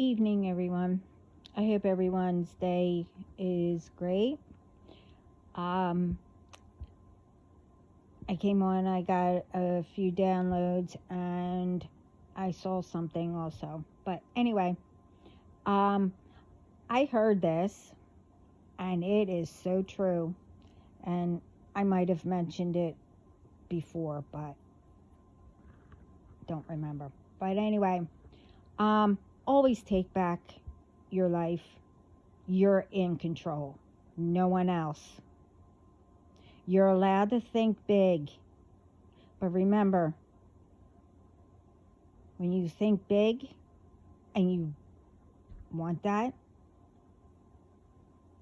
evening, everyone. I hope everyone's day is great. Um, I came on, I got a few downloads, and I saw something also. But anyway, um, I heard this, and it is so true. And I might have mentioned it before, but don't remember. But anyway, always take back your life. You're in control, no one else. You're allowed to think big, but remember, when you think big and you want that,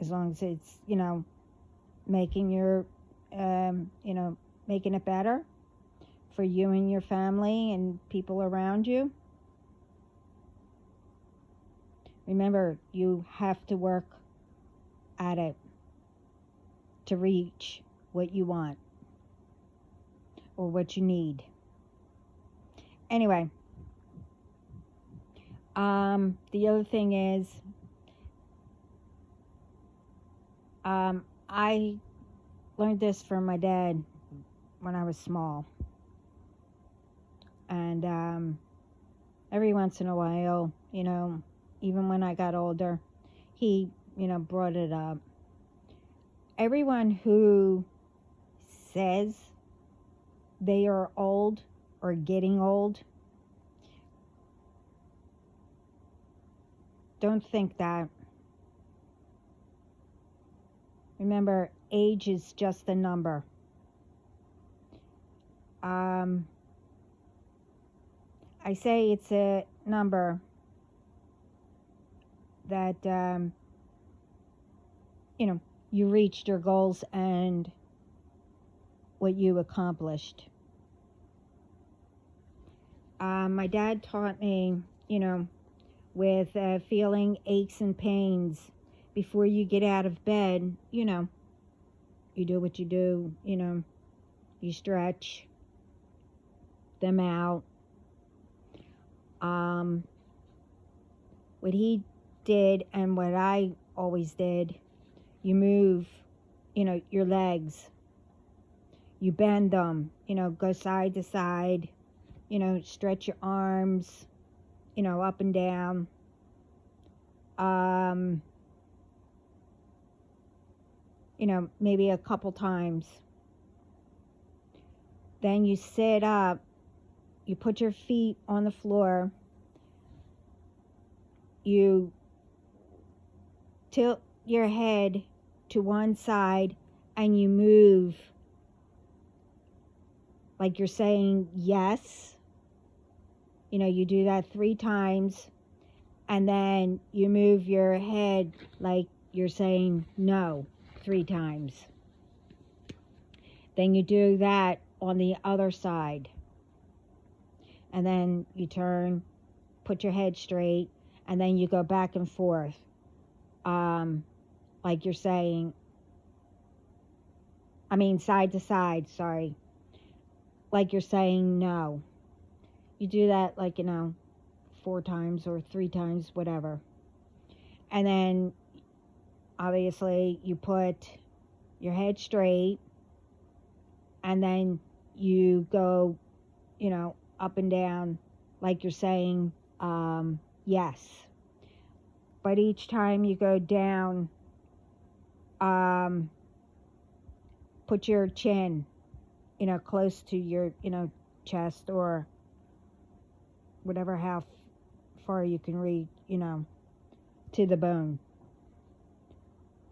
as long as it's, making your, making it better for you and your family and people around you, remember, you have to work at it to reach what you want or what you need. Anyway, the other thing is, I learned this from my dad when I was small. And every once in a while, even when I got older, he, brought it up. Everyone who says they are old or getting old, don't think that. Remember, age is just a number. I say it's a number that, you reached your goals and what you accomplished. My dad taught me, with feeling aches and pains before you get out of bed, you do what you do, you stretch them out. What he did and what I always did, you move, your legs, you bend them, go side to side, stretch your arms, up and down. Maybe a couple times. Then you sit up, you put your feet on the floor, you tilt your head to one side, and you move like you're saying yes. You do that 3 times, and then you move your head like you're saying no 3 times. Then you do that on the other side. And then you turn, put your head straight, and then you go back and forth. Like you're saying, side to side, sorry. Like you're saying no. You do that 4 times or 3 times, whatever. And then, obviously, you put your head straight, and then you go, up and down like you're saying yes. But each time you go down, put your chin, close to your, chest, or whatever, how far you can reach, to the bone.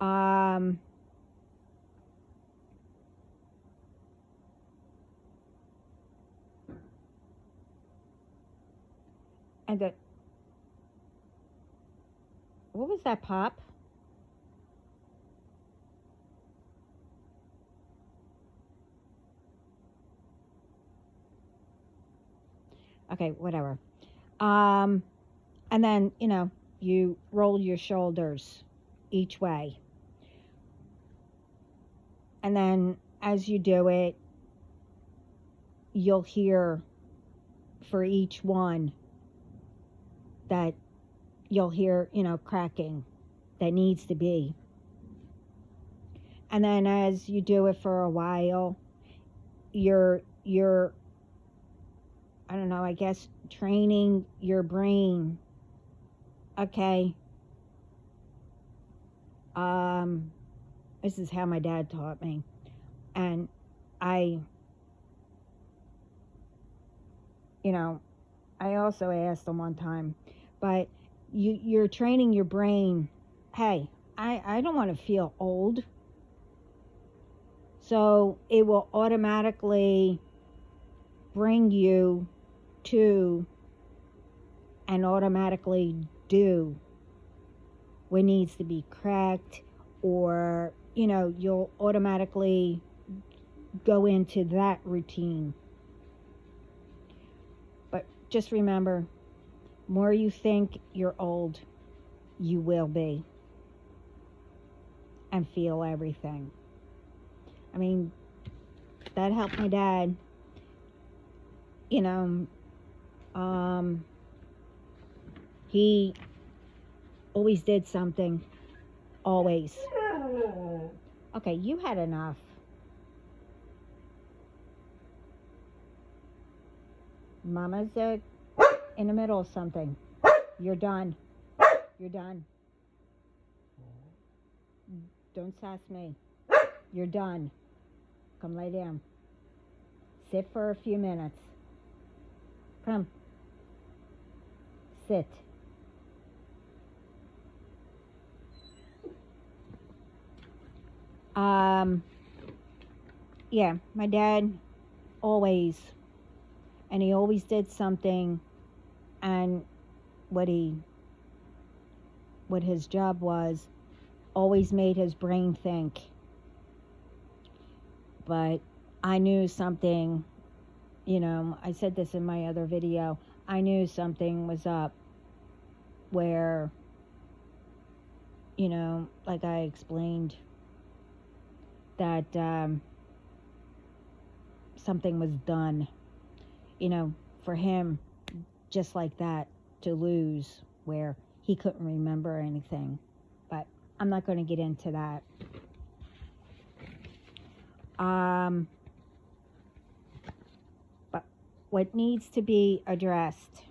And what was that pop? Okay, whatever. And then, you roll your shoulders each way. And then as you do it, you'll hear for each one that you'll hear, cracking that needs to be. And then as you do it for a while, you're I don't know, I guess training your brain. Okay. This is how my dad taught me. And I also asked him one time, but you're training your brain, hey, I don't want to feel old. So it will automatically bring you to and automatically do what needs to be cracked, or, you'll automatically go into that routine. But just remember, more you think you're old, you will be. And feel everything. I mean, that helped my dad. He always did something. Always. Okay, you had enough. Mama's in the middle of something. You're done. You're done. Don't sass me. You're done. Come lay down. Sit for a few minutes. Come. Sit. Yeah, my dad always, and he always did something, and what his job was, always made his brain think. But I knew something, I said this in my other video, I knew something was up where, like I explained, that something was done, for him, just like that, to lose, where he couldn't remember anything. But I'm not going to get into that. But what needs to be addressed.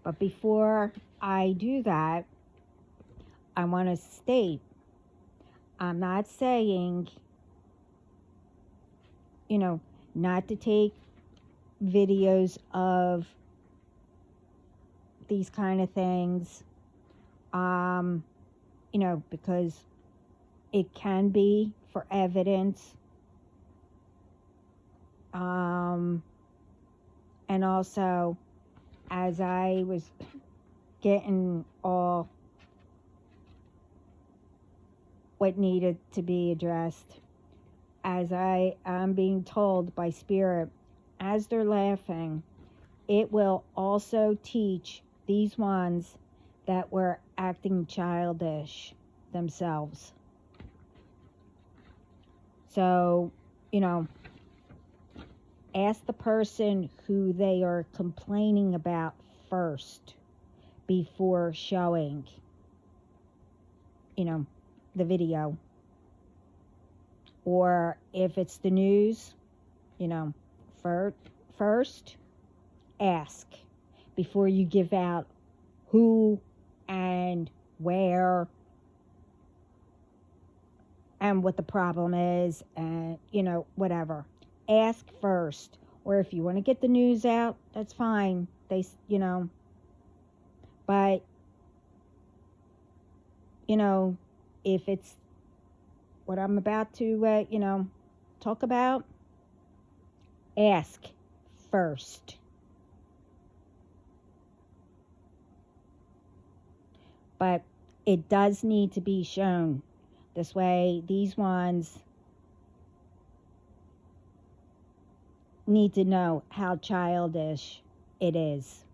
But before I do that, I want to state, I'm not saying, not to take videos of these kind of things, because it can be for evidence. And also, as I was getting all what needed to be addressed, as I am being told by Spirit, as they're laughing, it will also teach these ones that were acting childish themselves. So, ask the person who they are complaining about first before showing, the video. Or if it's the news, first ask before you give out who and where and what the problem is, and whatever. Ask first. Or if you want to get the news out, that's fine. But if it's what I'm about to talk about, ask first. But it does need to be shown. This way, these ones need to know how childish it is.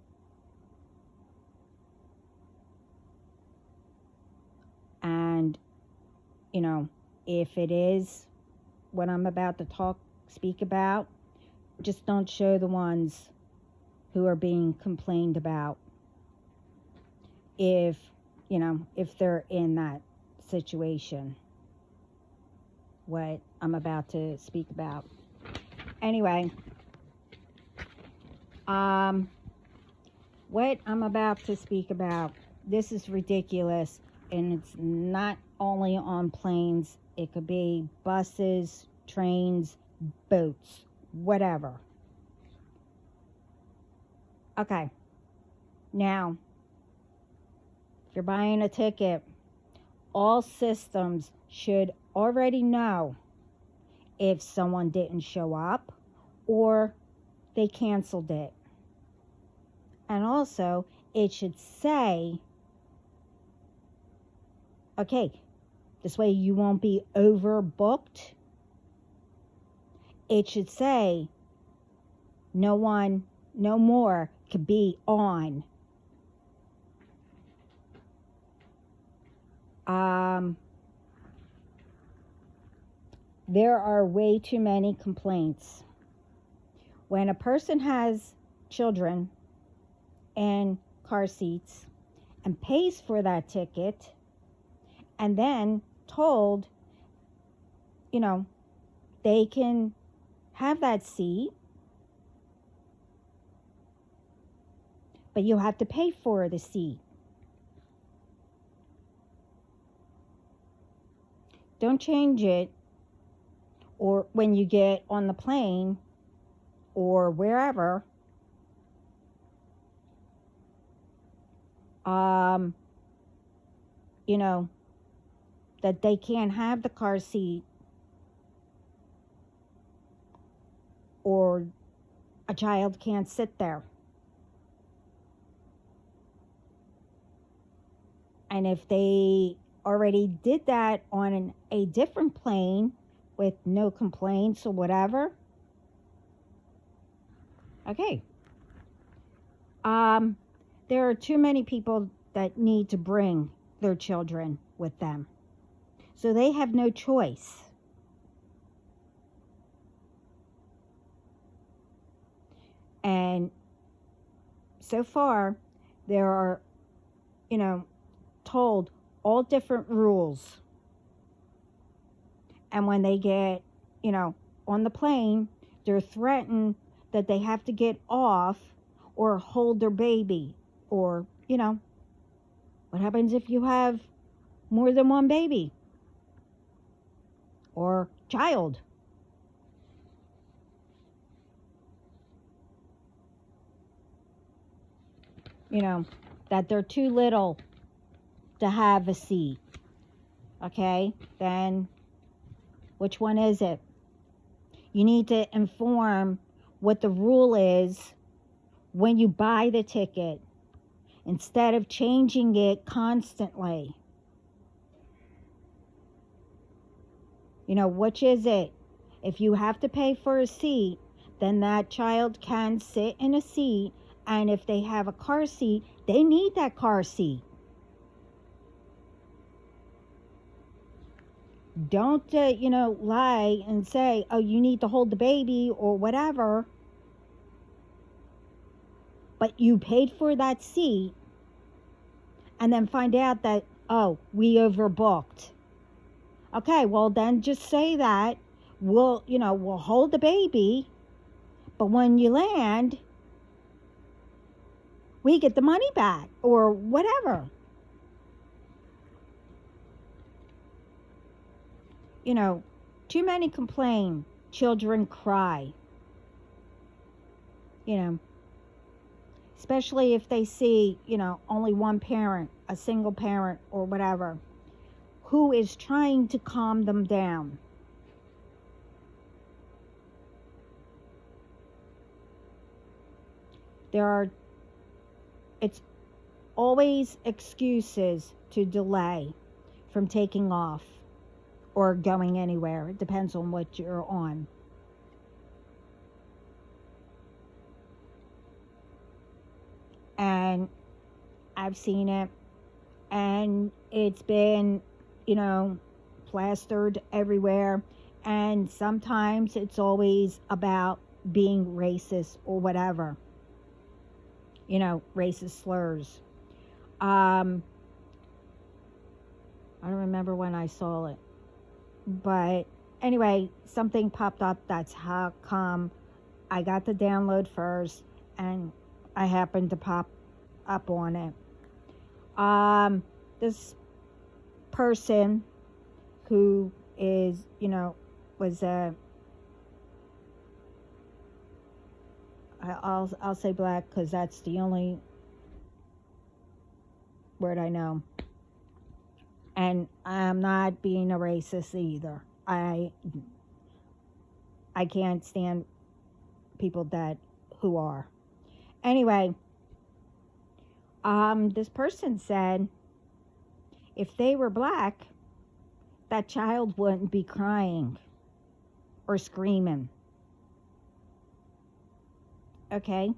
And, if it is what I'm about to speak about, just don't show the ones who are being complained about. if, if they're in that situation, what I'm about to speak about. Anyway, what I'm about to speak about, this is ridiculous, and it's not only on planes. It could be buses, trains, boats, whatever. Okay, now, if you're buying a ticket, all systems should already know if someone didn't show up or they canceled it. And also, it should say, okay, this way you won't be overbooked. It should say, no more could be on. There are way too many complaints. When a person has children and car seats and pays for that ticket and then told, they can have that seat, but you have to pay for the seat. Don't change it, or when you get on the plane or wherever, that they can't have the car seat, or a child can't sit there. And if they already did that on a different plane with no complaints or whatever, okay. There are too many people that need to bring their children with them, so they have no choice. And so far, there are, told all different rules. And when they get, on the plane, they're threatened that they have to get off or hold their baby. Or, what happens if you have more than one baby or child? That they're too little to have a seat. Okay, then which one is it? You need to inform what the rule is when you buy the ticket, instead of changing it constantly. Which is it? If you have to pay for a seat, then that child can sit in a seat, and if they have a car seat, they need that car seat. Don't, lie and say, oh, you need to hold the baby or whatever, but you paid for that seat, and then find out that, oh, we overbooked. Okay, well then just say that. We'll hold the baby, but when you land, we get the money back or whatever. Too many complain, children cry. Especially if they see, only one parent, a single parent or whatever, who is trying to calm them down. It's always excuses to delay from taking off or going anywhere. It depends on what you're on. And I've seen it, and it's been, plastered everywhere. And sometimes it's always about being racist or whatever, racist slurs. I don't remember when I saw it. But anyway, something popped up. That's how come I got the download first, and I happened to pop up on it. This person who is, was I'll say black because that's the only word I know. And I'm not being a racist either. I can't stand people who are. Anyway, this person said if they were black, that child wouldn't be crying or screaming. Okay?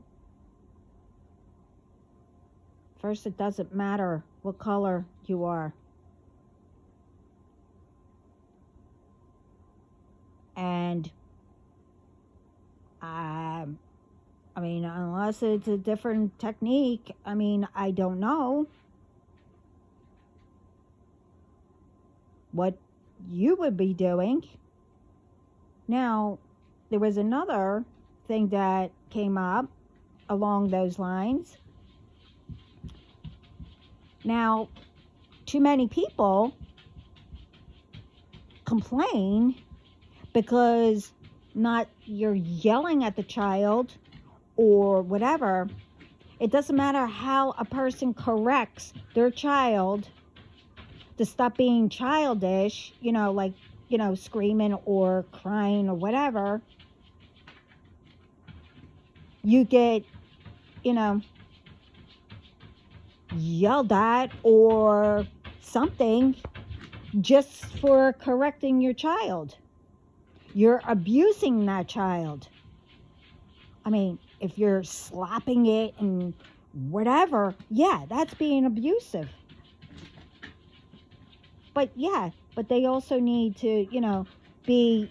First, it doesn't matter what color you are. And I mean, unless it's a different technique, I mean, I don't know what you would be doing. Now, there was another thing that came up along those lines. Now, too many people complain because not you're yelling at the child or whatever. It doesn't matter how a person corrects their child to stop being childish, like, screaming or crying or whatever. You get, yelled at or something just for correcting your child. You're abusing that child. I mean, if you're slapping it and whatever, yeah, that's being abusive. But yeah, but they also need to, be,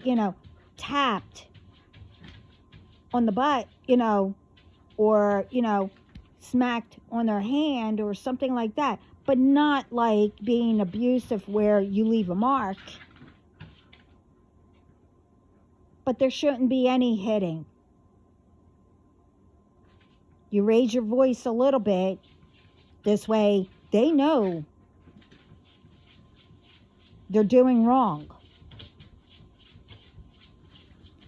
tapped on the butt, or, smacked on their hand or something like that. But not like being abusive where you leave a mark. But there shouldn't be any hitting. You raise your voice a little bit. This way they know they're doing wrong.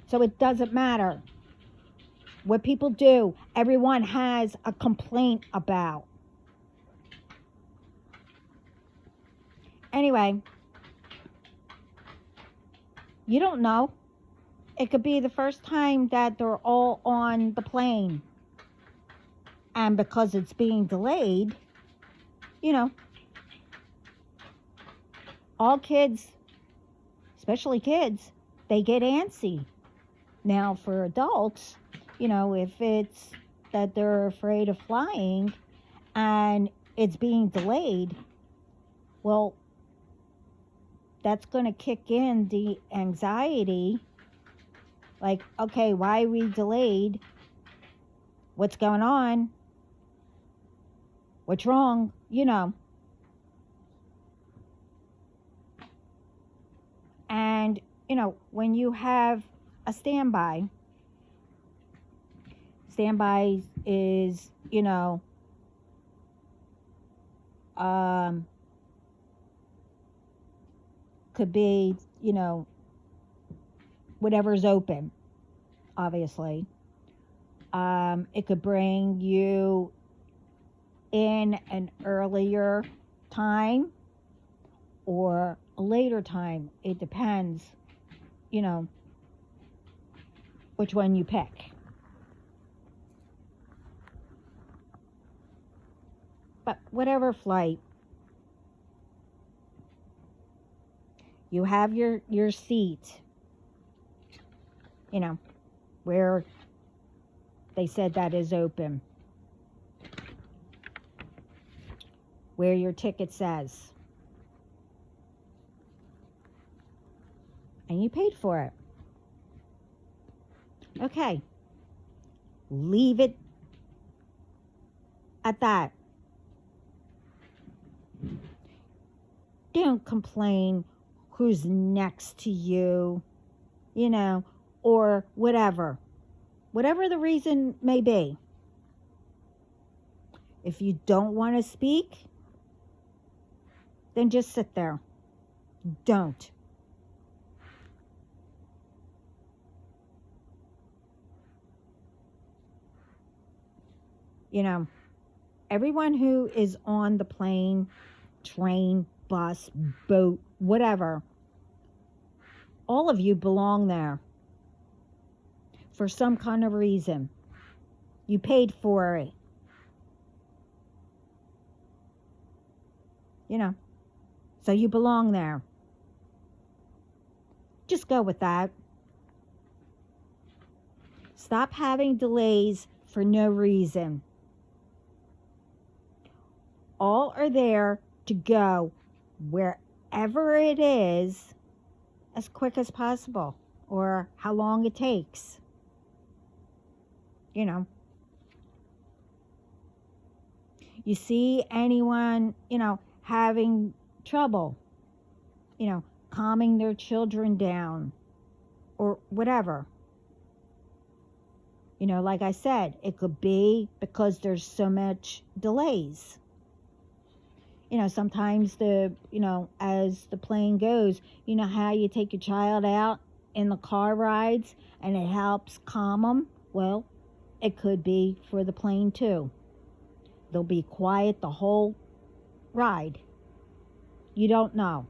So it doesn't matter what people do. Everyone has a complaint about. Anyway, you don't know. It could be the first time that they're all on the plane. And because it's being delayed, all kids, especially kids, they get antsy. Now for adults, if it's that they're afraid of flying and it's being delayed, well, that's going to kick in the anxiety. Like, okay, why are we delayed? What's going on? What's wrong? And, when you have a standby is, could be, whatever's open, obviously. It could bring you in an earlier time or a later time. It depends, which one you pick. But whatever flight, you have your seat, where they said that is open, where your ticket says, and you paid for it. Okay, leave it at that. Don't complain who's next to you, you know, or whatever. Whatever the reason may be. If you don't want to speak, then just sit there. Don't. You know, everyone who is on the plane, train, bus, boat, whatever, all of you belong there for some kind of reason. You paid for it. You know, so you belong there. Just go with that. Stop having delays for no reason. All are there to go wherever it is as quick as possible, or how long it takes. You know, you see anyone, you know, having trouble, you know, calming their children down or whatever. You know, like I said, it could be because there's so much delays. You know, sometimes as the plane goes, you know how you take your child out in the car rides and it helps calm them? Well, it could be for the plane too. They'll be quiet the whole ride. You don't know.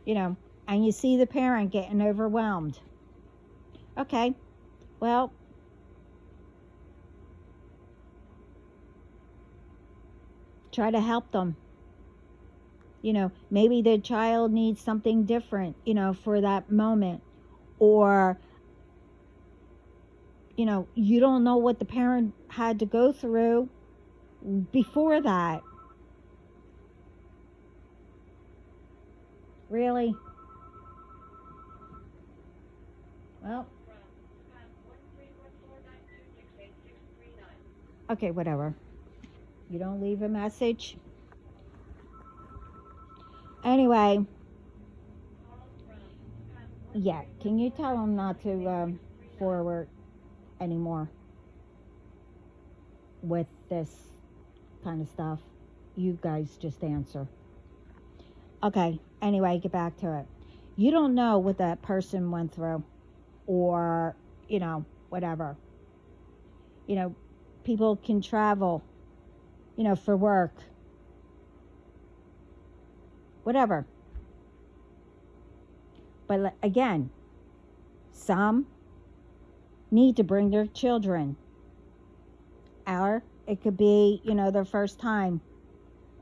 You know, and you see the parent getting overwhelmed. Okay, well, try to help them. You know, maybe the child needs something different, you know, for that moment. Or, you know, you don't know what the parent had to go through before that. Really? Well. Okay, whatever. You don't leave a message. Anyway. Yeah, can you tell them not to forward anymore with this kind of stuff? You guys just answer. Okay, anyway, get back to it. You don't know what that person went through, or, you know, whatever. You know, people can travel, you know, for work, whatever. But again, some need to bring their children. Or it could be, you know, their first time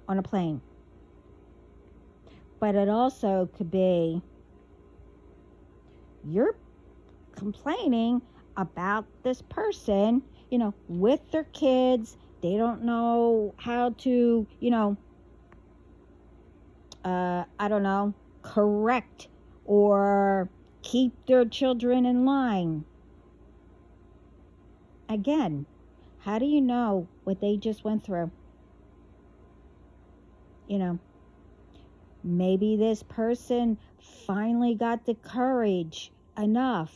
on a plane. But it also could be you're complaining about this person, you know, with their kids. They don't know how to, you know, I don't know, correct or keep their children in line. Again, how do you know what they just went through? You know, maybe this person finally got the courage enough,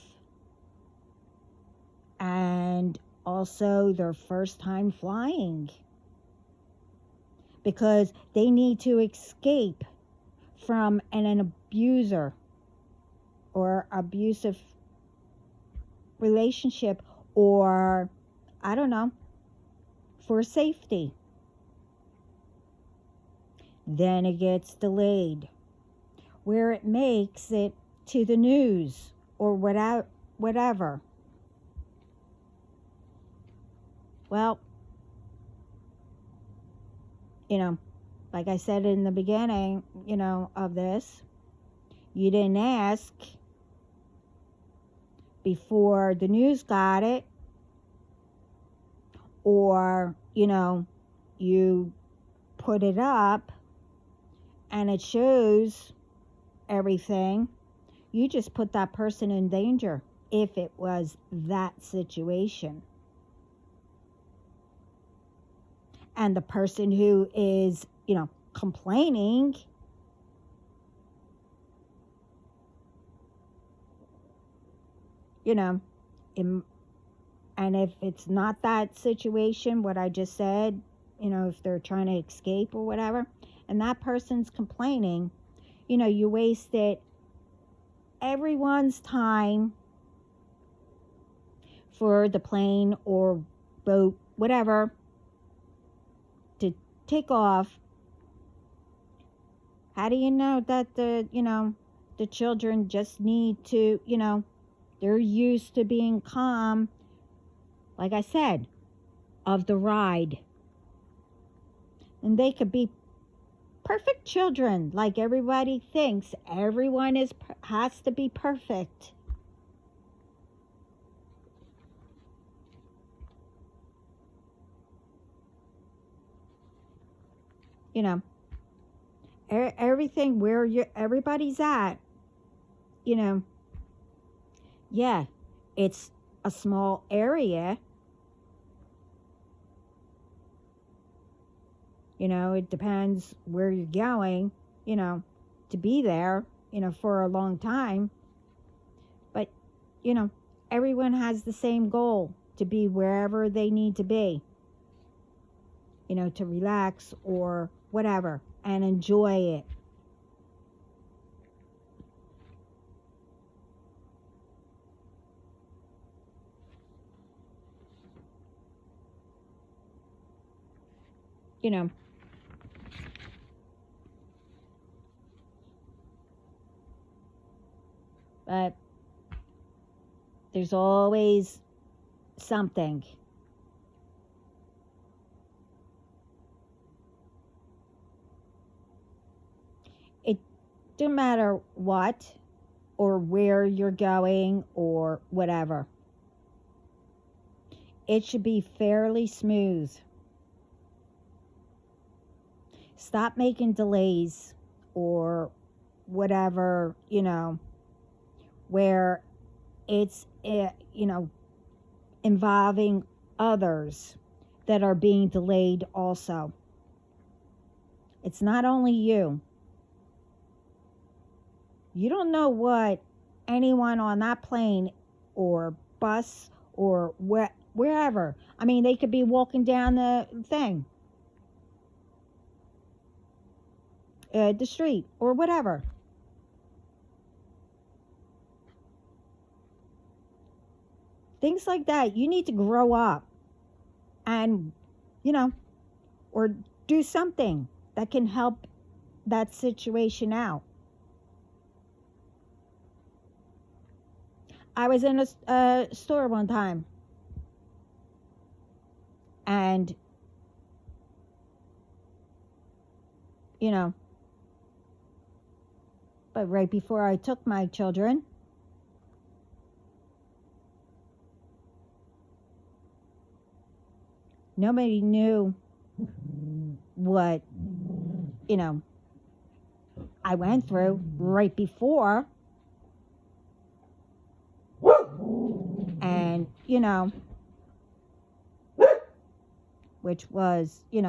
and also their first time flying, because they need to escape from an abuser or abusive relationship, or I don't know, for safety. Then it gets delayed, where it makes it to the news or whatever. Well, you know, like I said in the beginning, you know, of this, you didn't ask before the news got it, or, you know, you put it up and it shows everything. You just put that person in danger if it was that situation. And the person who is, complaining, and if it's not that situation, what I just said, if they're trying to escape or whatever, and that person's complaining, you wasted everyone's time for the plane or boat, whatever, to take off. How do you know that the children just need to, they're used to being calm, like I said, of the ride. And they could be perfect children, like everybody thinks. Everyone has to be perfect. Everything where everybody's at, yeah, it's a small area. It depends where you're going, to be there, for a long time. But, everyone has the same goal, to be wherever they need to be, to relax or whatever and enjoy it. But there's always something. It don't matter what or where you're going or whatever. It should be fairly smooth. Stop making delays or whatever, where it's, involving others that are being delayed also. It's not only you. You don't know what anyone on that plane or bus or wherever. I mean, they could be walking down the thing, the street or whatever. Things like that. You need to grow up and, or do something that can help that situation out. I was in a store one time, and, but right before I took my children, nobody knew what, I went through right before. And, which was, you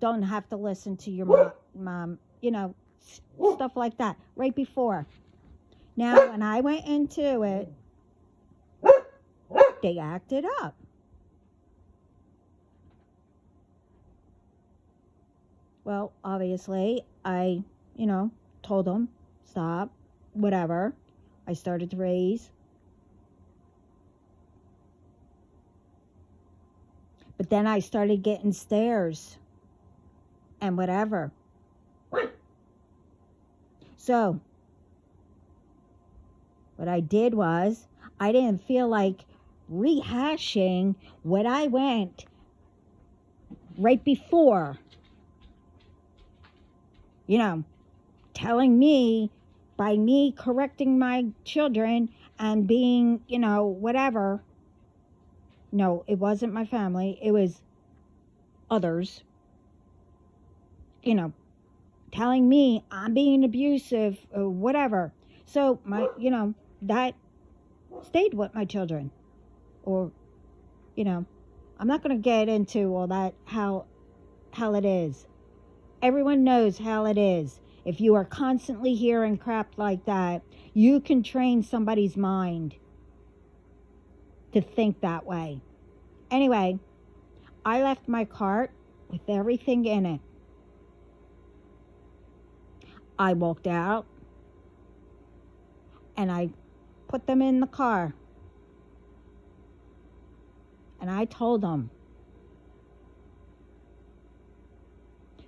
don't have to listen to your mom, stuff like that right before. Now, when I went into it, they acted up. Well, obviously, I, told them, stop, whatever. I started to raise. But then I started getting stares and whatever. So, what I did was, I didn't feel like rehashing what I went right before. Telling me, by me correcting my children and being, whatever. No, it wasn't my family. It was others. Telling me I'm being abusive or whatever. So that stayed with my children. Or, I'm not going to get into all that, how it is. Everyone knows how it is. If you are constantly hearing crap like that, you can train somebody's mind to think that way. Anyway, I left my cart with everything in it. I walked out and I put them in the car. And I told them,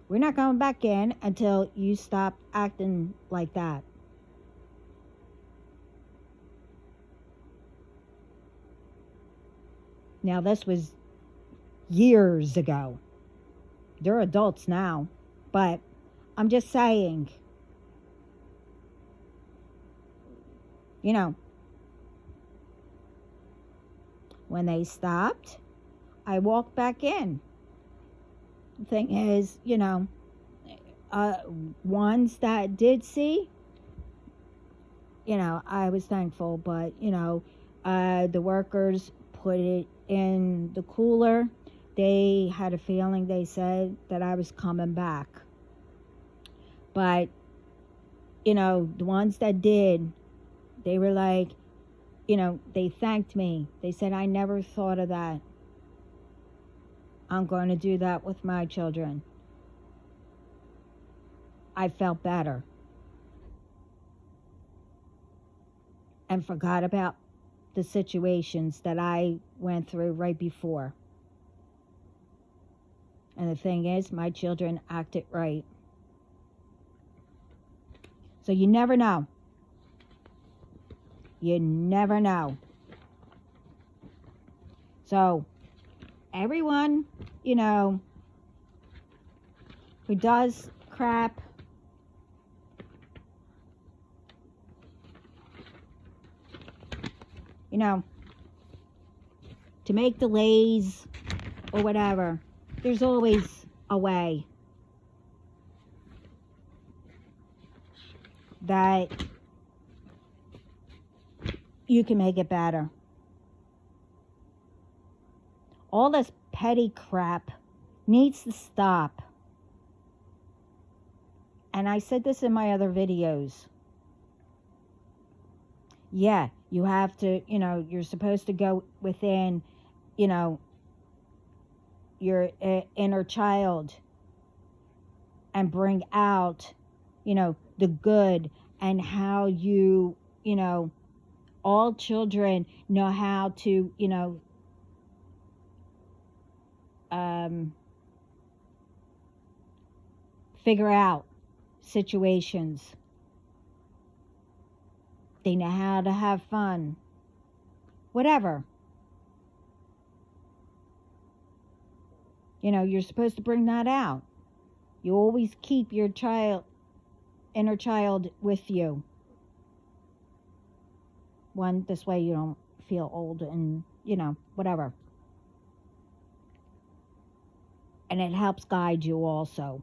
we're not going back in until you stop acting like that. Now, this was years ago. They're adults now. But I'm just saying, you know, when they stopped, I walked back in. The thing is, you know, ones that did see, you know, I was thankful, but, you know, the workers put it in the cooler. They had a feeling, they said, that I was coming back. But, you know, the ones that did, they were like, you know, they thanked me. They said, I never thought of that. I'm going to do that with my children. I felt better. And forgot about the situations that I went through right before. And the thing is, my children acted right. So you never know. You never know. So everyone, you know, who does crap, you know, to make delays or whatever, there's always a way that you can make it better. All this petty crap needs to stop. And I said this in my other videos. Yeah, you have to, you know, you're supposed to go within, you know, your inner child and bring out, you know, the good, and how you know, all children know how to, you know, figure out situations. They know how to have fun. Whatever. You know, you're supposed to bring that out. You always keep your inner child with you. One, this way you don't feel old and, you know, whatever. And it helps guide you also.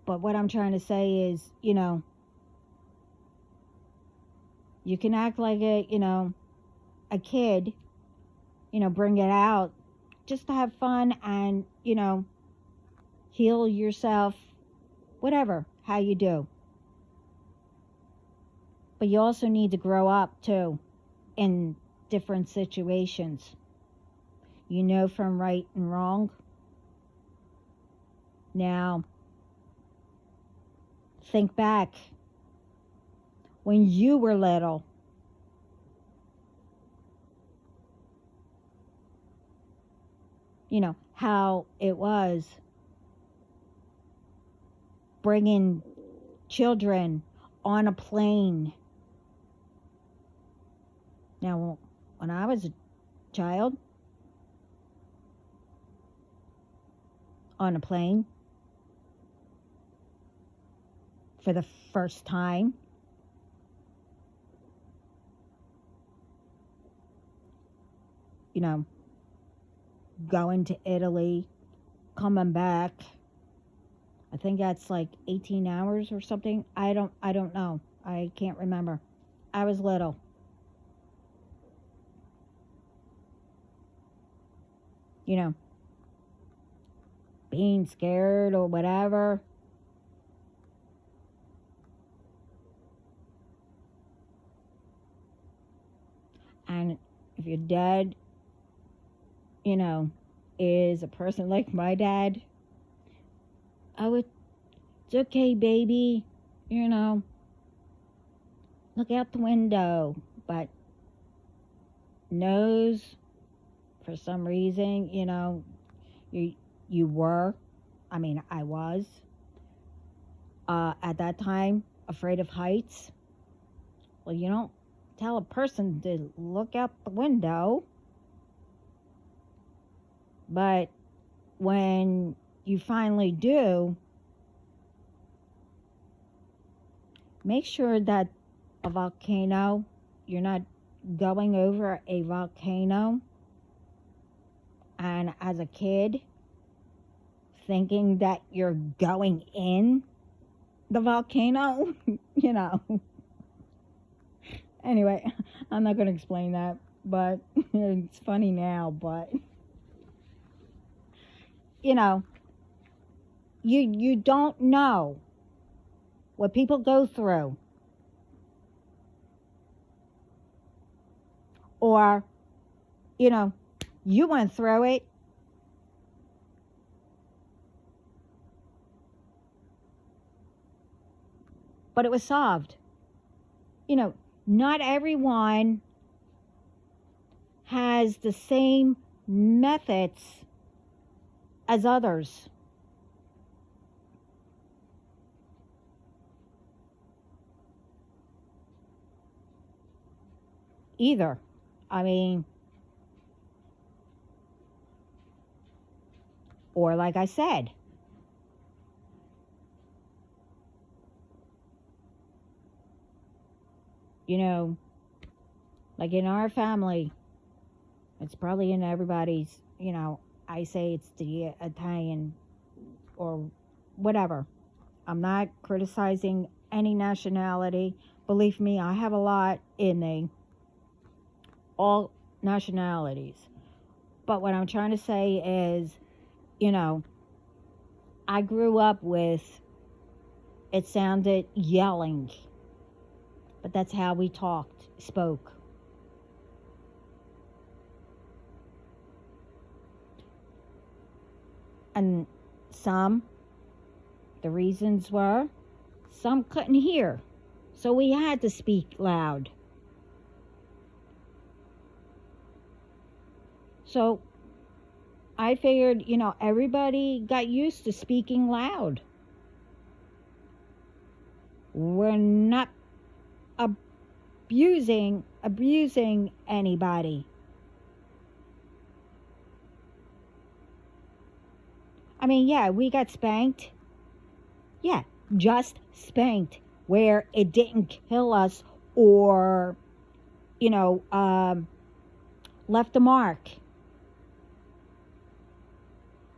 But what I'm trying to say is, you know, you can act like a, you know, a kid, you know, bring it out just to have fun and, you know, heal yourself, whatever, how you do. But you also need to grow up too in different situations. You know from right and wrong. Now, think back when you were little. You know, how it was bringing children on a plane. Now, when I was a child, on a plane for the first time, you know, going to Italy, coming back, I think that's like 18 hours or something. I don't know. I can't remember. I was little. you know, being scared or whatever. And if your dad, you know, is a person like my dad, oh, it's okay, baby, you know, look out the window. But knows, for some reason, you know, you were, I mean, I was, at that time, afraid of heights. Well, you don't tell a person to look out the window. But when you finally do, make sure that a volcano, you're not going over a volcano, and as a kid, thinking that you're going in the volcano, you know. Anyway, I'm not going to explain that, but it's funny now, but, you know, you don't know what people go through, or, you know, you went through it. But it was solved. You know, not everyone has the same methods as others. Either. I mean, or like I said, you know, like in our family, it's probably in everybody's, you know, I say it's the Italian or whatever. I'm not criticizing any nationality. Believe me, I have a lot in me, all nationalities. But what I'm trying to say is, you know, I grew up with, it sounded yelling, but that's how we spoke. And the reasons were, some couldn't hear, so we had to speak loud. So I figured, you know, everybody got used to speaking loud. We're not abusing anybody. I mean, yeah, we got spanked. Yeah, just spanked, where it didn't kill us or, you know, left a mark.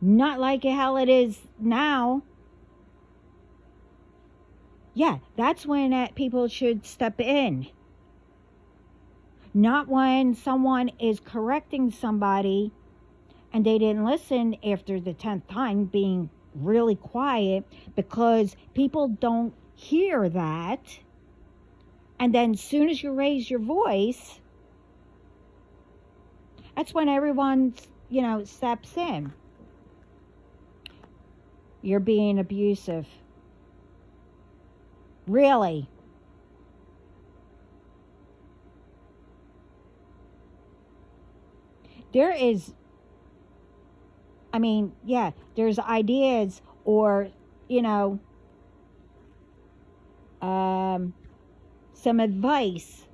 Not like how it is now. Yeah, that's when people should step in. Not when someone is correcting somebody and they didn't listen after the 10th time, being really quiet, because people don't hear that. And then as soon as you raise your voice, that's when everyone, you know, steps in. You're being abusive. Really? There is, I mean, yeah, there's ideas or, you know, some advice.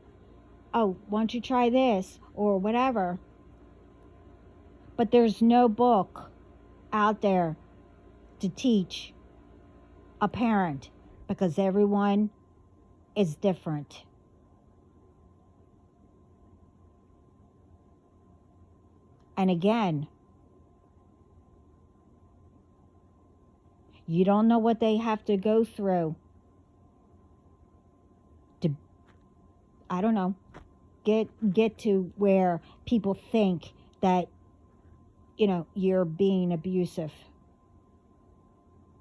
Oh, why don't you try this or whatever? But there's no book out there to teach a parent, because everyone is different. And again, you don't know what they have to go through to, I don't know, get to where people think that, you're being abusive.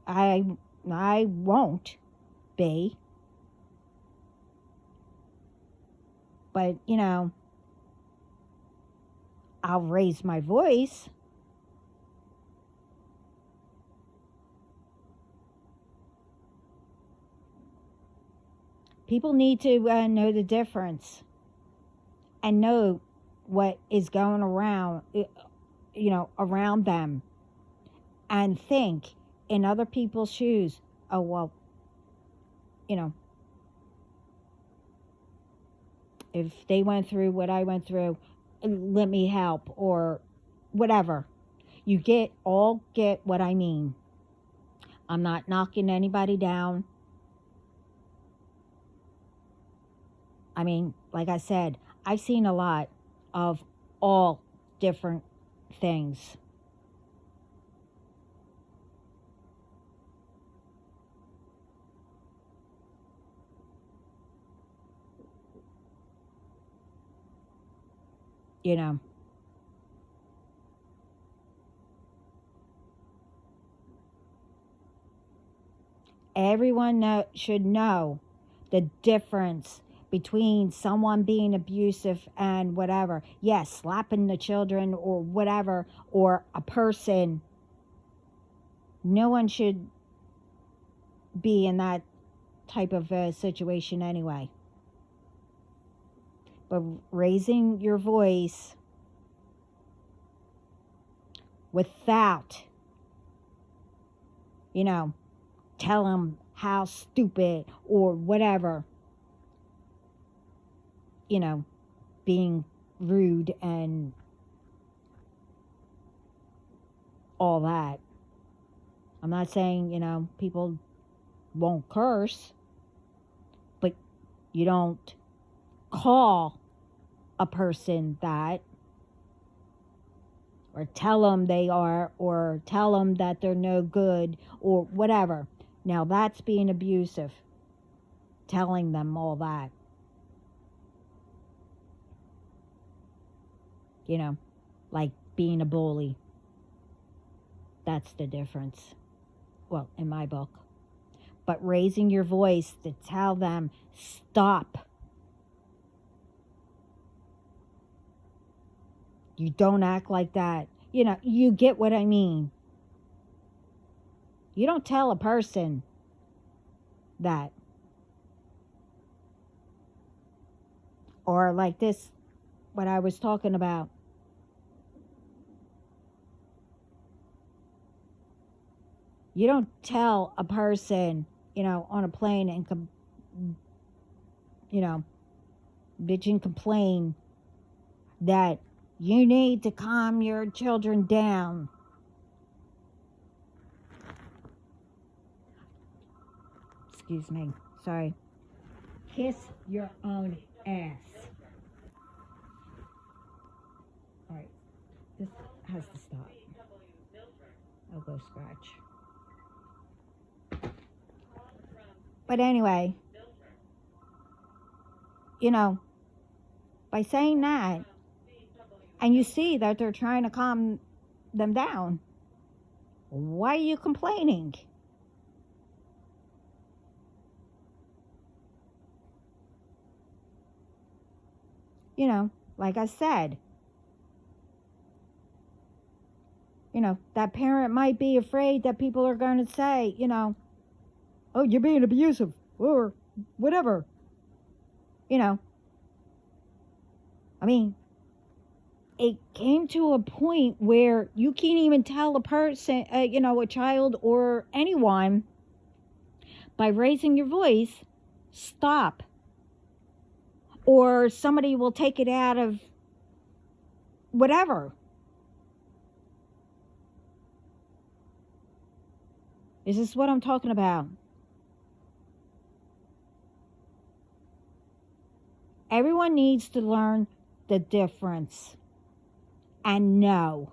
I won't be. But, I'll raise my voice. People need to know the difference and know what is going around, around them, and think in other people's shoes. Oh, well, if they went through what I went through, let me help, or whatever. You get what I mean. I'm not knocking anybody down. I mean, like I said, I've seen a lot of all different things. Everyone should know the difference between someone being abusive and whatever. Yes, slapping the children or whatever, or a person. No one should be in that type of situation anyway. But raising your voice without, tell them how stupid or whatever, being rude and all that. I'm not saying, people won't curse, but you don't call a person that, or tell them they are, or tell them that they're no good, or whatever. Now that's being abusive, telling them all that. Like being a bully. That's the difference. Well, in my book. But raising your voice to tell them, stop. You don't act like that. You get what I mean. You don't tell a person that. Or like this, what I was talking about. You don't tell a person, on a plane and, bitch and complain that you need to calm your children down. Excuse me. Sorry. Kiss your own ass. All right. This has to stop. I'll go scratch. But anyway, by saying that, and you see that they're trying to calm them down, why are you complaining? Like I said, that parent might be afraid that people are going to say, oh, you're being abusive, or whatever. I mean, it came to a point where you can't even tell a person, a child or anyone, by raising your voice, stop. Or somebody will take it out of whatever. Is this what I'm talking about? Everyone needs to learn the difference and know.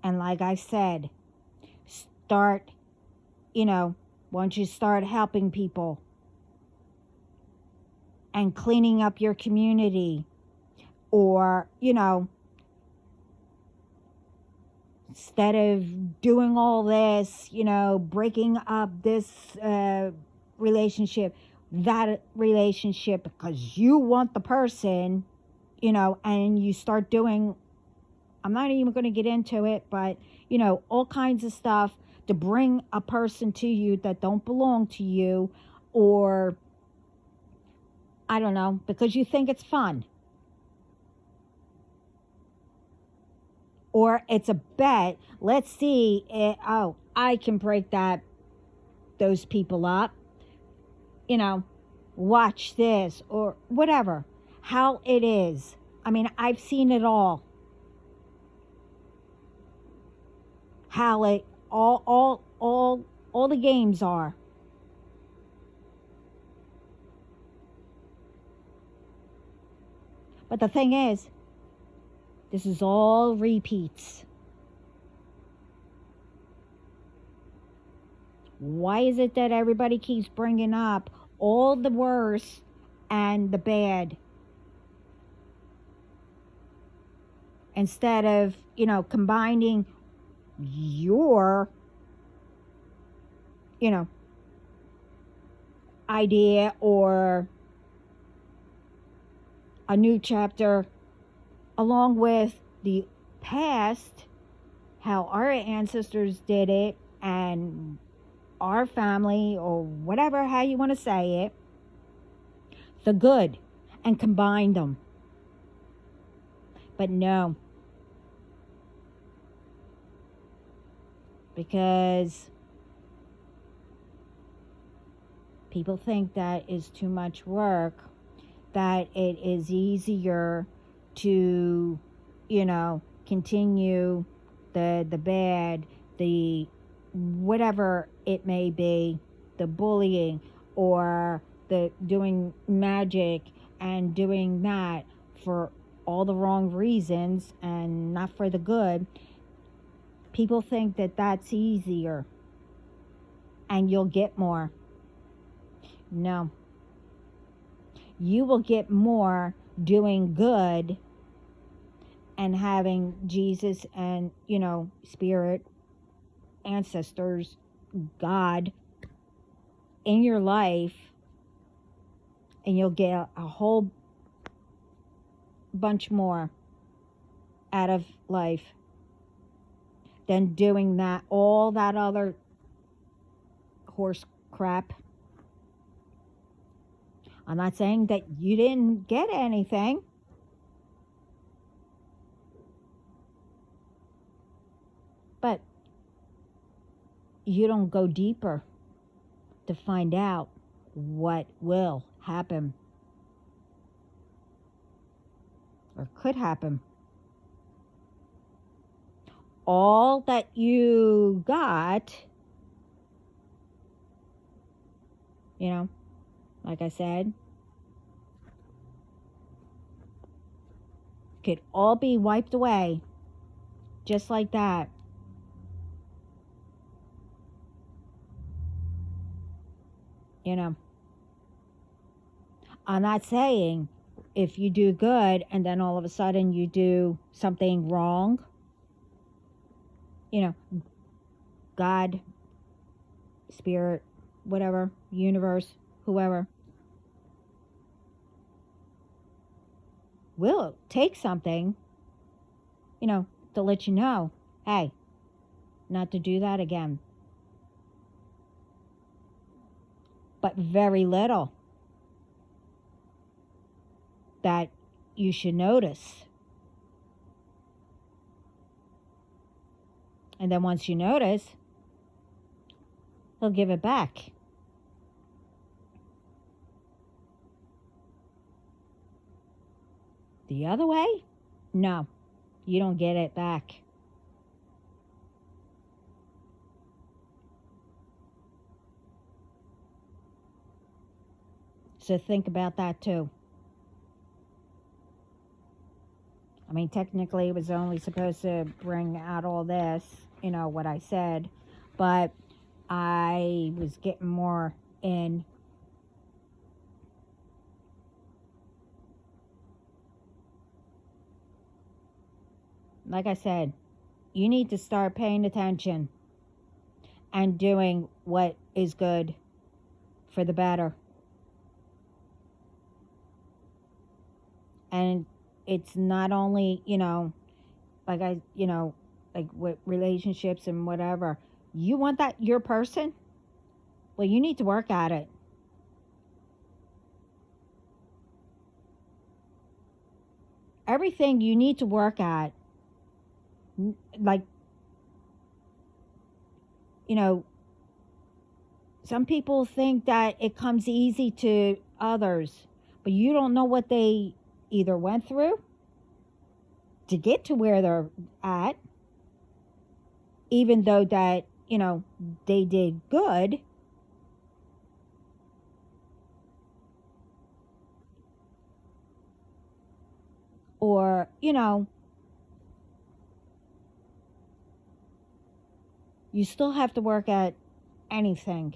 And like I said, start, once you start helping people, and cleaning up your community, or, instead of doing all this, breaking up this relationship, that relationship, because you want the person, and you start doing, I'm not even going to get into it, but, all kinds of stuff to bring a person to you that don't belong to you, or, I don't know, because you think it's fun. Or it's a bet. Let's see. I can break those people up. Watch this or whatever. How it is. I mean, I've seen it all. How it all the games are. But the thing is, this is all repeats. Why is it that everybody keeps bringing up all the worst and the bad, instead of, combining your, idea or a new chapter along with the past, how our ancestors did it, and our family, or whatever, how you want to say it, the good, and combine them. But no, because people think that is too much work, that it is easier to, continue the bad, the whatever it may be, the bullying, or the doing magic and doing that for all the wrong reasons and not for the good. People think that that's easier and you'll get more. No. You will get more doing good and having Jesus and, spirit, ancestors, God in your life, and you'll get a whole bunch more out of life than doing that, all that other horse crap. I'm not saying that you didn't get anything. But you don't go deeper to find out what will happen or could happen. All that you got, like I said, could all be wiped away just like that. I'm not saying if you do good and then all of a sudden you do something wrong, God, spirit, whatever, universe, whoever, will take something, to let you know, hey, not to do that again. But very little that you should notice. And then once you notice, he'll give it back. The other way? No, you don't get it back. So think about that too. I mean, technically it was only supposed to bring out all this, what I said, but I was getting more in like I said, you need to start paying attention and doing what is good for the better. And it's not only, like like with relationships and whatever. You want that your person? Well, you need to work at it. Everything you need to work at. Like, some people think that it comes easy to others, but you don't know what they either went through to get to where they're at, even though that, they did good. Or, you still have to work at anything.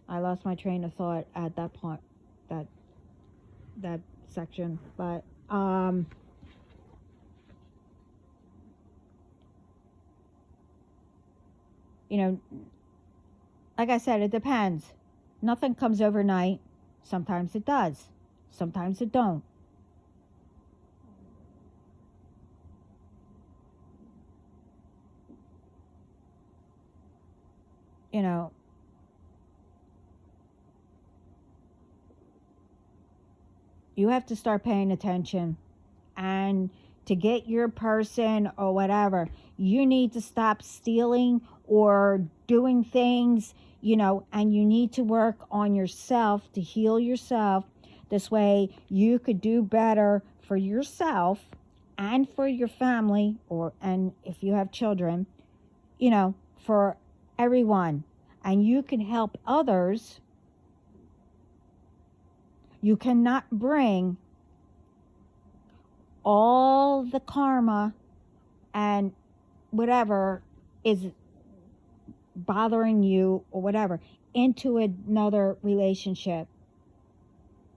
I lost my train of thought at that point, that that section, but like I said, it depends. Nothing comes overnight. Sometimes it does. Sometimes it don't. You know, you have to start paying attention. And to get your person or whatever, you need to stop stealing or doing things, and you need to work on yourself to heal yourself. This way you could do better for yourself and for your family, and if you have children, for everyone. And you can help others. You cannot bring all the karma and whatever is bothering you or whatever into another relationship.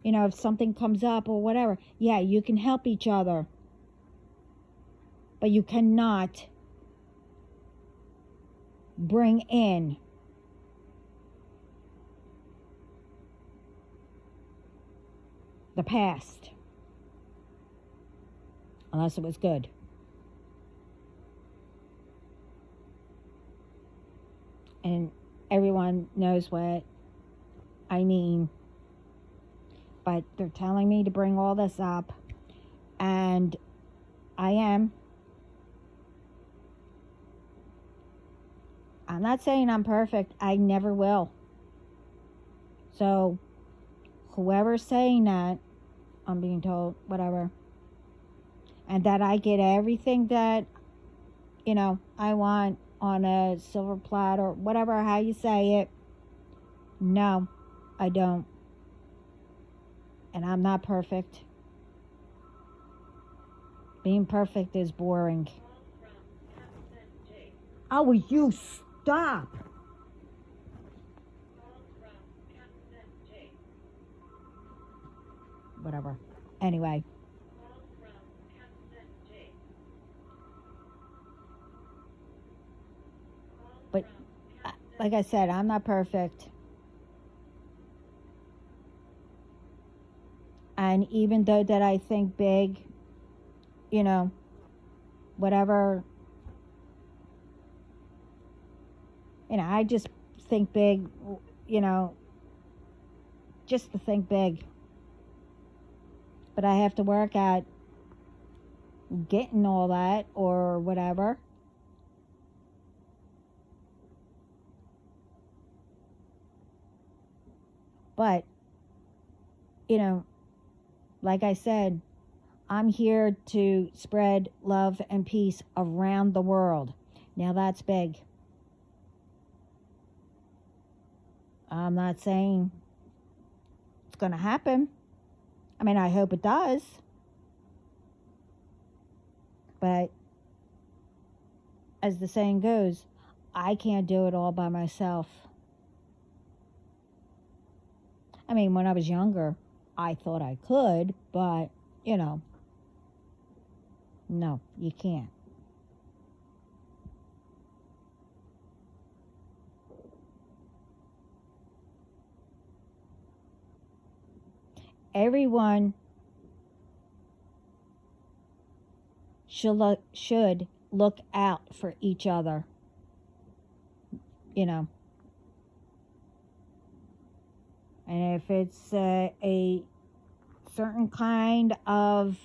If something comes up or whatever, yeah, you can help each other, but you cannot bring in the past unless it was good. And everyone knows what I mean. But they're telling me to bring all this up. And I am. I'm not saying I'm perfect. I never will. So, whoever's saying that, I'm being told, whatever. And that I get everything that, I want on a silver platter, whatever, how you say it. No, I don't. And I'm not perfect. Being perfect is boring. Oh, will you stop? Whatever. Anyway. But like I said, I'm not perfect. And even though that I think big, whatever, I just think big, just to think big. But I have to work at getting all that or whatever. But, like I said, I'm here to spread love and peace around the world. Now that's big. I'm not saying it's going to happen. I mean, I hope it does. But as the saying goes, I can't do it all by myself. I mean, when I was younger, I thought I could, but, No, you can't. Everyone should look out for each other, you know. And if it's a certain kind of,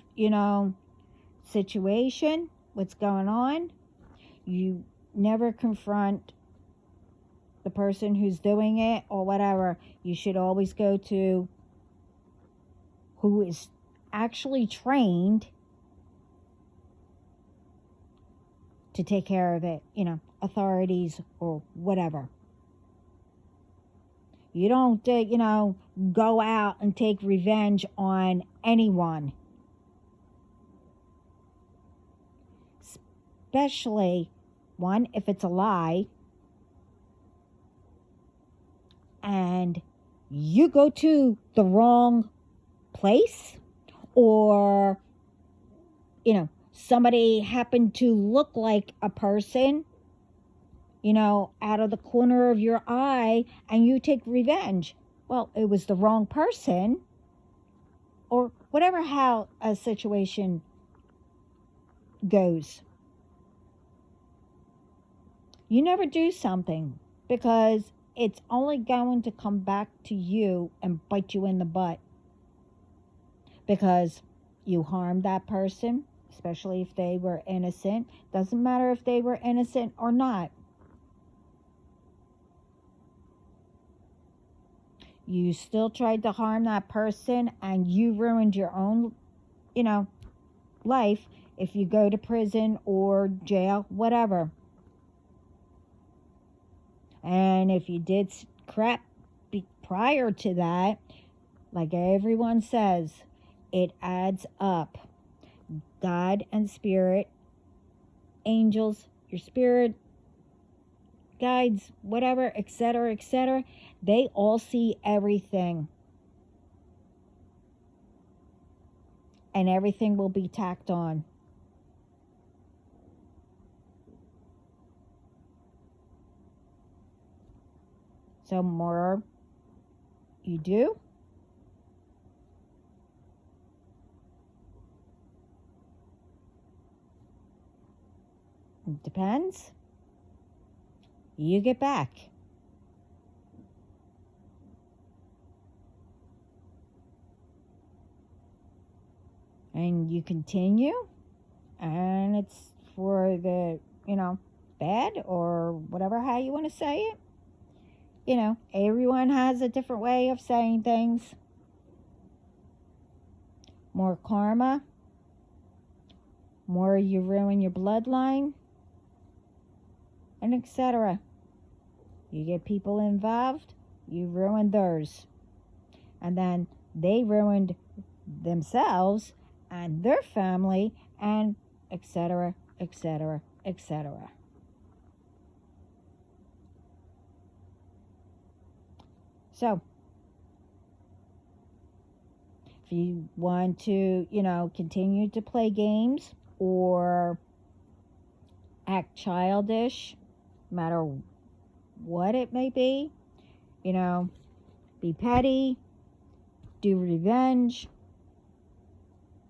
situation, what's going on, you never confront the person who's doing it or whatever. You should always go to who is actually trained to take care of it, authorities or whatever. You don't, go out and take revenge on anyone. Especially, one, if it's a lie, and you go to the wrong place, or, somebody happened to look like a person, out of the corner of your eye, and you take revenge. Well, it was the wrong person, or whatever, how a situation goes. You never do something, because it's only going to come back to you and bite you in the butt, because you harmed that person, especially if they were innocent. Doesn't matter if they were innocent or not. You still tried to harm that person, and you ruined your own, life if you go to prison or jail, whatever. And if you did crap prior to that, like everyone says, it adds up. God and spirit, angels, your spirit, guides, whatever, etc., etc., they all see everything. And everything will be tacked on. So more you do, it depends, you get back. And you continue, and it's for the, bad or whatever, how you want to say it. Everyone has a different way of saying things. More karma, more you ruin your bloodline, and etc. You get people involved, you ruin theirs. And then they ruined themselves and their family, and etc., etc., etc. So, if you want to, continue to play games or act childish, no matter what it may be, be petty, do revenge,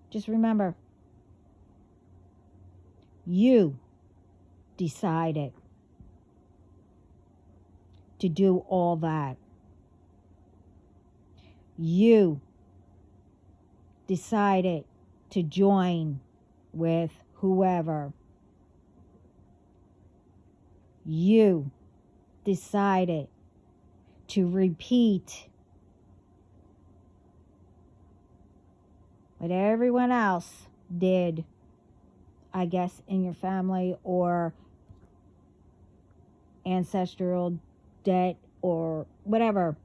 just remember, you decided to do all that. You decided to join with whoever. You decided to repeat what everyone else did, I guess, in your family or ancestral debt or whatever,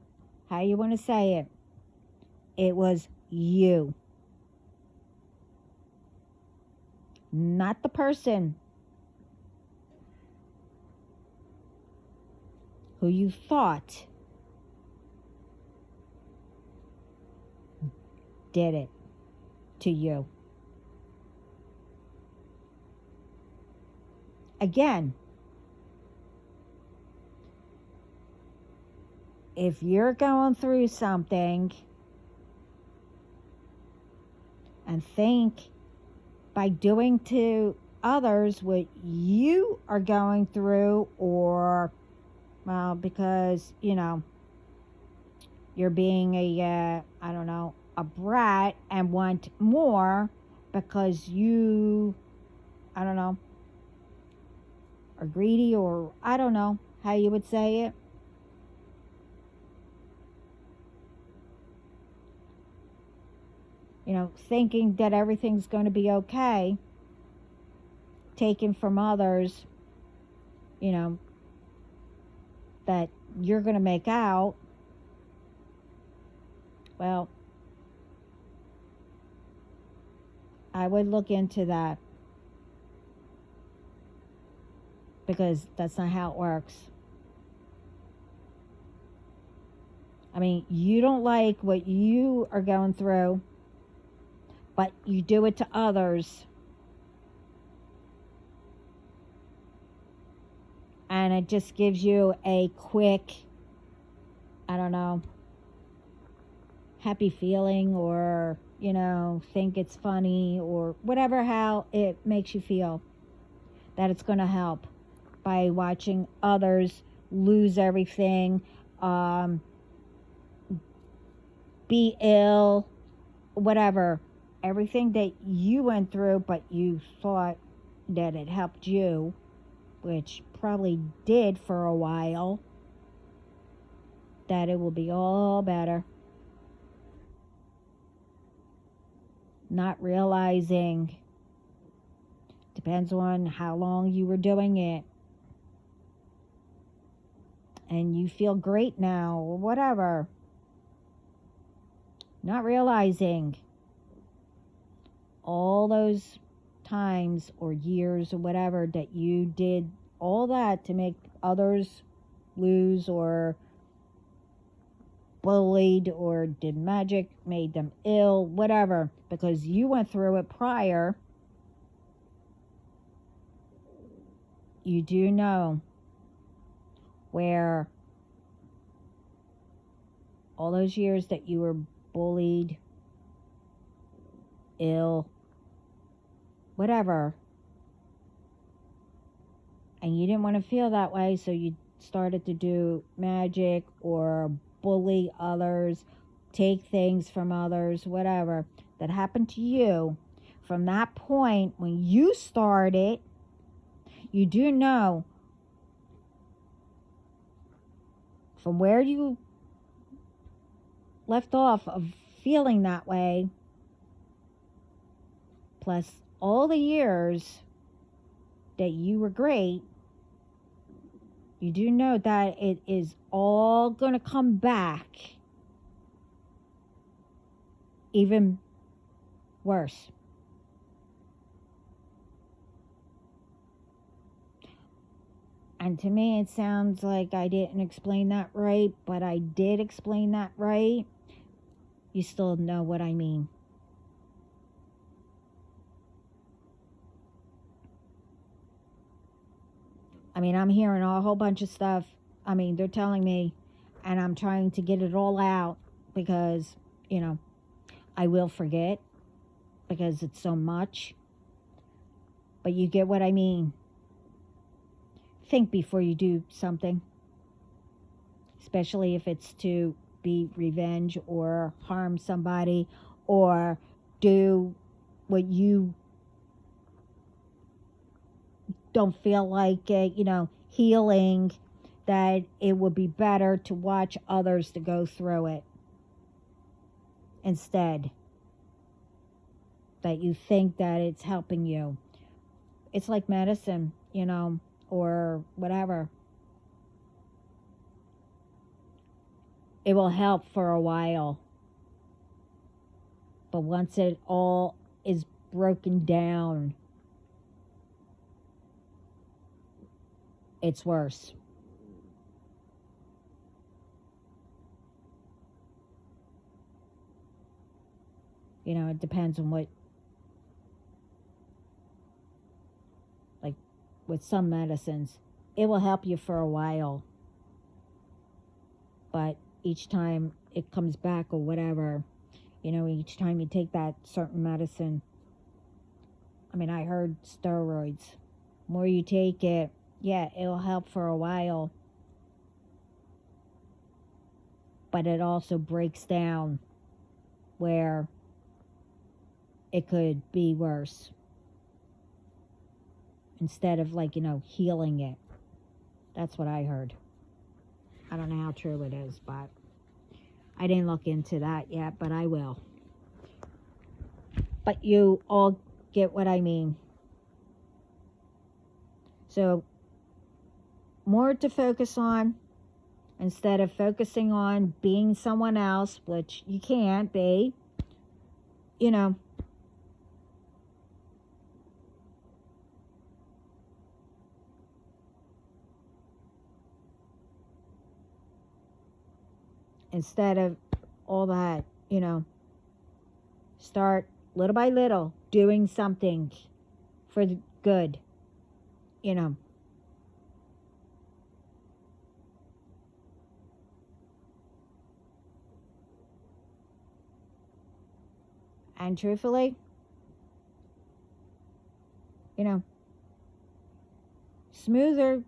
how you want to say it. It was you, not the person who you thought did it to you. again, if you're going through something and think by doing to others what you are going through, or, well, because, you're being I don't know, a brat and want more because you, I don't know, are greedy, or I don't know how you would say it. Thinking that everything's going to be okay, taken from others, that you're going to make out. Well, I would look into that, because that's not how it works. I mean, you don't like what you are going through, but you do it to others. And it just gives you a quick, I don't know, happy feeling, or, think it's funny, or whatever, how it makes you feel that it's going to help by watching others lose everything, be ill, whatever. Everything that you went through, but you thought that it helped you, which probably did for a while, that it will be all better. Not realizing, depends on how long you were doing it, and you feel great now, or whatever. Not realizing all those times or years or whatever that you did all that to make others lose, or bullied, or did magic, made them ill, whatever, because you went through it prior. You do know where all those years that you were bullied, ill, whatever, and you didn't want to feel that way, so you started to do magic or bully others, take things from others, whatever that happened to you. From that point when you started, you do know from where you left off of feeling that way, plus all the years that you were great, you do know that it is all going to come back even worse. And to me, it sounds like I didn't explain that right, but I did explain that right. You still know what I mean. I mean, I'm hearing a whole bunch of stuff. I mean, they're telling me, and I'm trying to get it all out, because, I will forget, because it's so much. But you get what I mean. Think before you do something, especially if it's to be revenge or harm somebody, or do what you don't feel like healing, that it would be better to watch others to go through it instead, that you think that it's helping you. It's like medicine, or whatever. It will help for a while, but once it all is broken down, it's worse. It depends on what, like, with some medicines. It will help you for a while, but each time it comes back or whatever, each time you take that certain medicine. I mean, I heard steroids. More you take it, yeah, it'll help for a while, but it also breaks down where it could be worse instead of healing it. That's what I heard. I don't know how true it is, but I didn't look into that yet, but I will. But you all get what I mean. So more to focus on instead of focusing on being someone else, which you can't be, instead of all that, start little by little doing something for the good, And truthfully, smoother,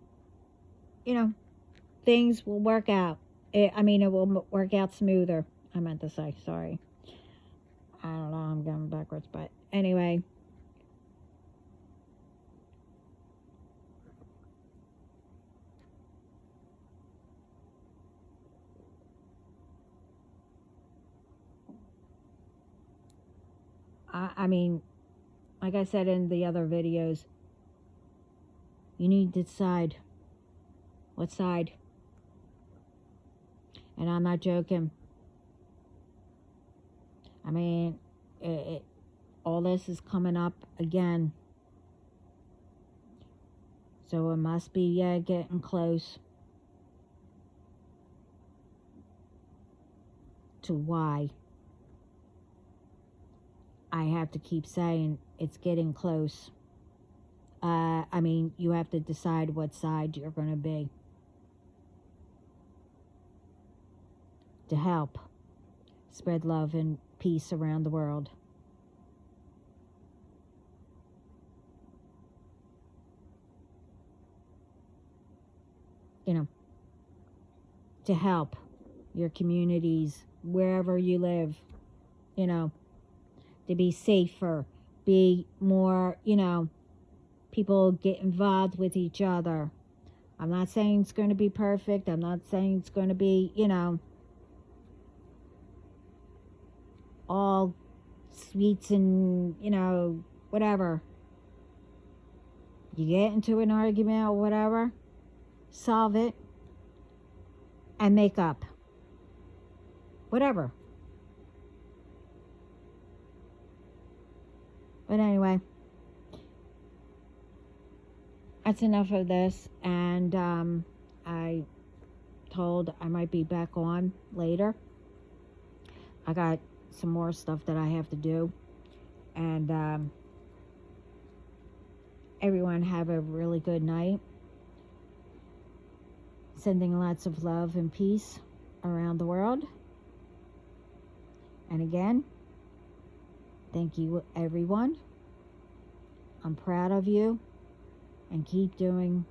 things will work out. It will work out smoother. I meant to say, sorry. I don't know, I'm going backwards, but anyway. I mean, like I said in the other videos, you need to decide what side. And I'm not joking. I mean, all this is coming up again. So it must be getting close to why I have to keep saying it's getting close. I mean, you have to decide what side you're going to be to help spread love and peace around the world. To help your communities, wherever you live, to be safer, be more, people get involved with each other. I'm not saying it's going to be perfect. I'm not saying it's going to be, all sweets and, whatever. You get into an argument or whatever, solve it and make up. Whatever. But anyway, that's enough of this. And I told I might be back on later. I got some more stuff that I have to do. And everyone have a really good night. Sending lots of love and peace around the world. And again, thank you, everyone. I'm proud of you. And keep doing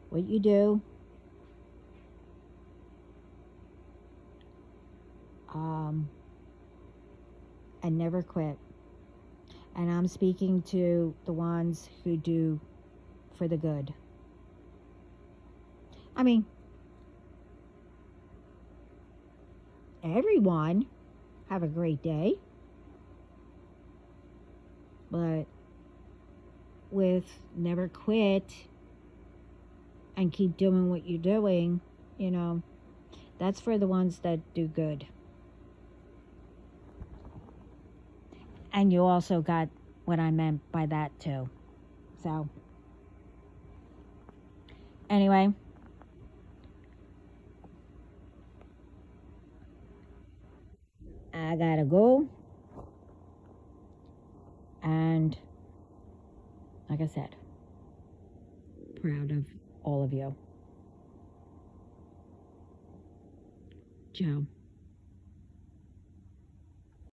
what you do. And never quit. And I'm speaking to the ones who do for the good. I mean, everyone have a great day. But with never quit and keep doing what you're doing, that's for the ones that do good. And you also got what I meant by that too. So, anyway, I gotta go. And like I said, proud of all of you. Ciao.